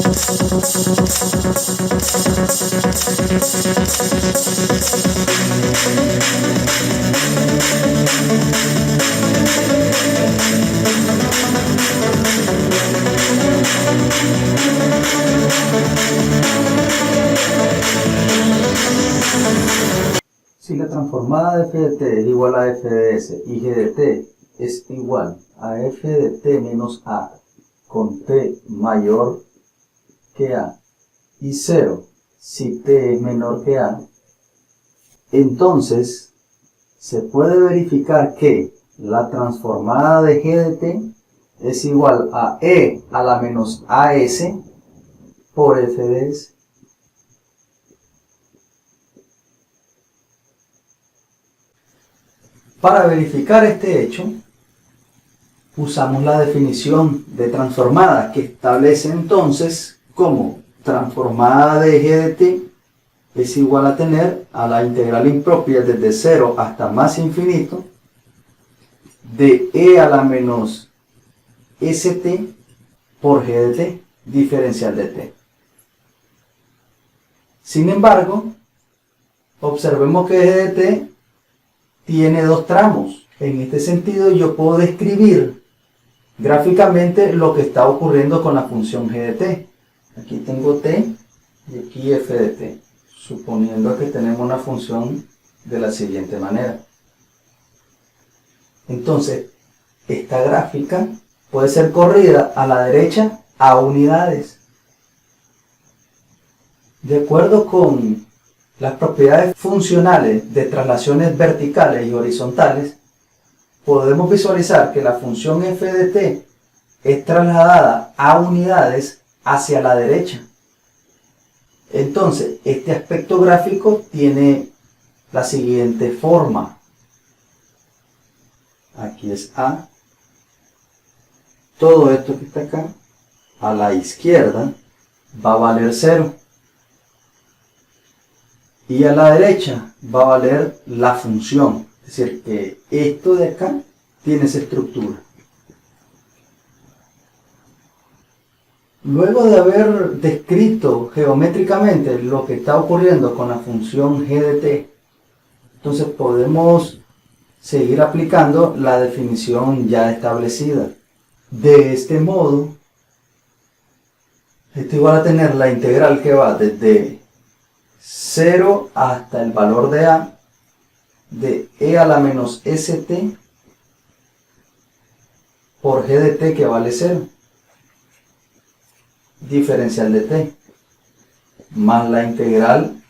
Si la transformada de f de t es igual a f de s y g de t es igual a f de t menos a con t mayor que a y 0 si t es menor que a, entonces se puede verificar que la transformada de g de t es igual a e a la menos as por f de s. Para verificar este hecho, usamos la definición de transformada que establece entonces como transformada de g de t es igual a tener a la integral impropia desde 0 hasta más infinito de e a la menos st por g de t, diferencial de t. Sin embargo, observemos que g de t tiene dos tramos. En este sentido, yo puedo describir gráficamente lo que está ocurriendo con la función g de t. Aquí tengo t y aquí f de t, suponiendo que tenemos una función de la siguiente manera. Entonces, esta gráfica puede ser corrida a la derecha a unidades. De acuerdo con las propiedades funcionales de traslaciones verticales y horizontales, podemos visualizar que la función f de t es trasladada a unidades hacia la derecha. Entonces, este aspecto gráfico tiene la siguiente forma. Aquí es A. Todo esto que está acá, a la izquierda, va a valer 0. Y a la derecha va a valer la función. Es decir, que esto de acá tiene esa estructura. Luego de haber descrito geométricamente lo que está ocurriendo con la función g de t, entonces podemos seguir aplicando la definición ya establecida. De este modo, esto igual a tener la integral que va desde 0 hasta el valor de a de e a la menos st por g de t que vale 0, diferencial de t, más la integral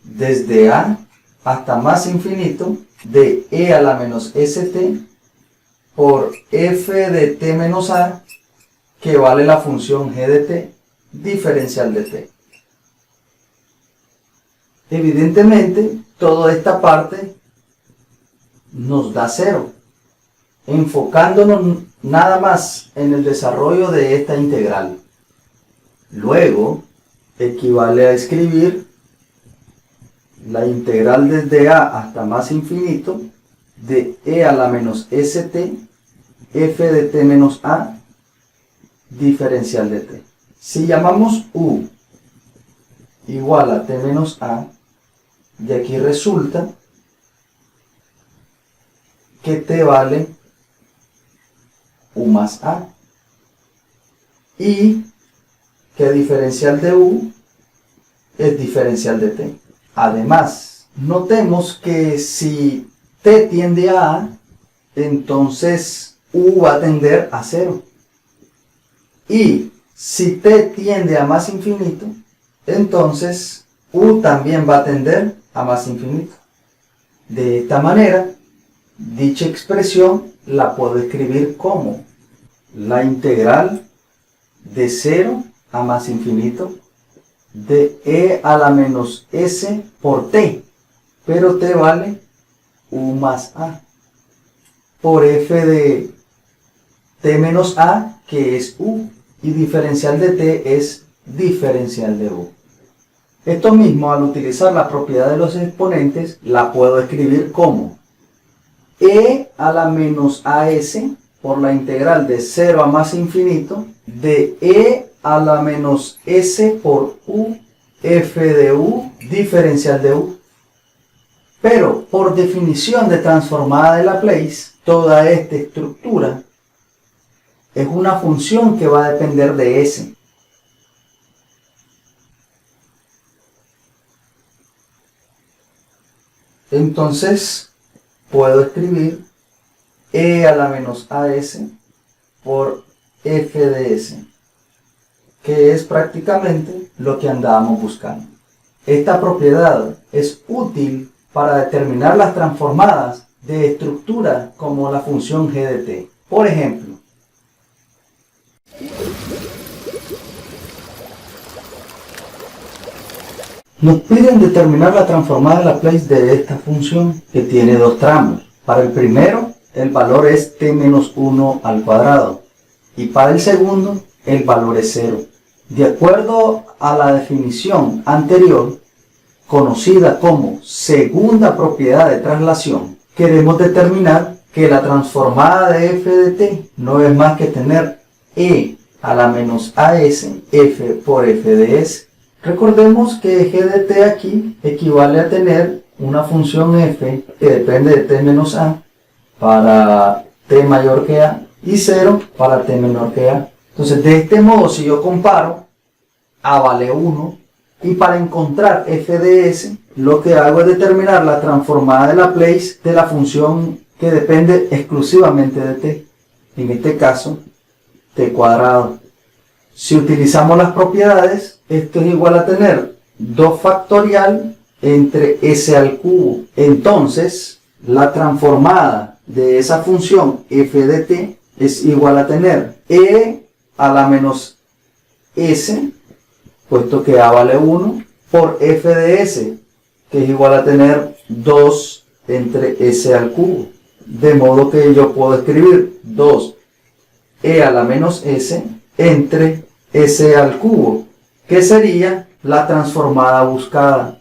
desde a hasta más infinito de e a la menos st por f de t menos a que vale la función g de t, diferencial de t. Evidentemente, toda esta parte nos da 0. Enfocándonos nada más en el desarrollo de esta integral. Luego, equivale a escribir la integral desde a hasta más infinito de e a la menos st f de t menos a, diferencial de t. Si llamamos u igual a t menos a, de aquí resulta que t vale u más a y que diferencial de u es diferencial de t. Además, notemos que si t tiende a a, entonces u va a tender a 0. Y si t tiende a más infinito, entonces u también va a tender a más infinito. De esta manera, dicha expresión la puedo escribir como la integral de 0 a más infinito de e a la menos s por t, pero t vale u más a, por f de t menos a, que es u, y diferencial de t es diferencial de u. Esto mismo, al utilizar la propiedad de los exponentes, la puedo escribir como e a la menos as por la integral de 0 a más infinito de e a la menos S por U, f de U, diferencial de U. Pero por definición de transformada de Laplace, toda esta estructura es una función que va a depender de S. Entonces, puedo escribir E a la menos AS por f de S, que es prácticamente lo que andábamos buscando. Esta propiedad es útil para determinar las transformadas de estructura como la función g de t. Por ejemplo, nos piden determinar la transformada de Laplace de esta función que tiene dos tramos. Para el primero, el valor es t menos 1 al cuadrado y para el segundo, el valor es 0. De acuerdo a la definición anterior, conocida como segunda propiedad de traslación, queremos determinar que la transformada de f de t no es más que tener e a la menos as f por f de s. Recordemos que g de t aquí equivale a tener una función f que depende de t menos a para t mayor que a y 0 para t menor que a. Entonces, de este modo, si yo comparo, a vale 1, y para encontrar f de s, lo que hago es determinar la transformada de Laplace de la función que depende exclusivamente de t. En este caso, t cuadrado. Si utilizamos las propiedades, esto es igual a tener 2 factorial entre s al cubo. Entonces, la transformada de esa función f de t es igual a tener e a la menos s, puesto que a vale 1, por f de s, que es igual a tener 2 entre s al cubo. De modo que yo puedo escribir 2 e a la menos s entre s al cubo, que sería la transformada buscada.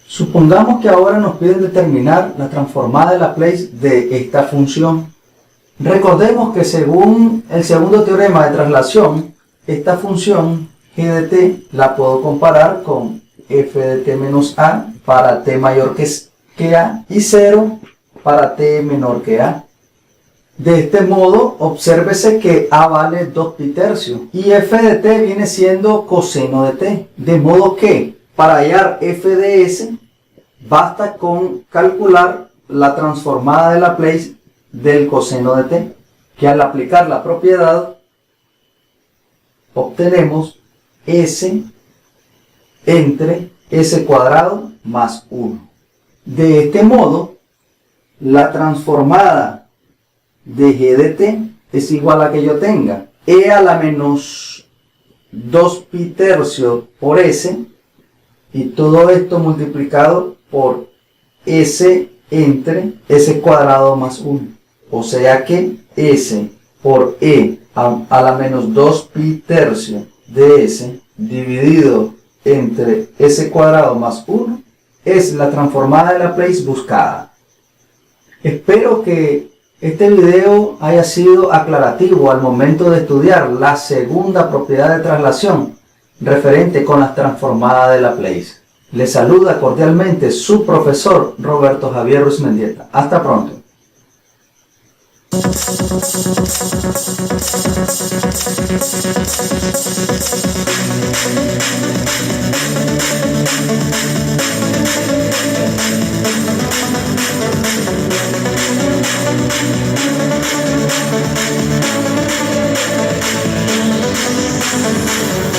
Supongamos que ahora nos piden determinar la transformada de Laplace de esta función. Recordemos que según el segundo teorema de traslación, esta función g de t la puedo comparar con f de t menos a para t mayor que a y 0 para t menor que a. De este modo, obsérvese que a vale 2 pi tercios y f de t viene siendo coseno de t. De modo que para hallar f de s, basta con calcular la transformada de Laplace del coseno de t, que al aplicar la propiedad obtenemos s entre s cuadrado más 1. De este modo, la transformada de g de t es igual a que yo tenga e a la menos 2 pi tercios por s, y todo esto multiplicado por s entre s cuadrado más 1. O sea que s por e a la menos 2 pi tercio de s dividido entre s cuadrado más 1 es la transformada de Laplace buscada. Espero que este video haya sido aclarativo al momento de estudiar la segunda propiedad de traslación referente con las transformadas de Laplace. Les saluda cordialmente su profesor Roberto Javier Ruiz Mendieta. Hasta pronto.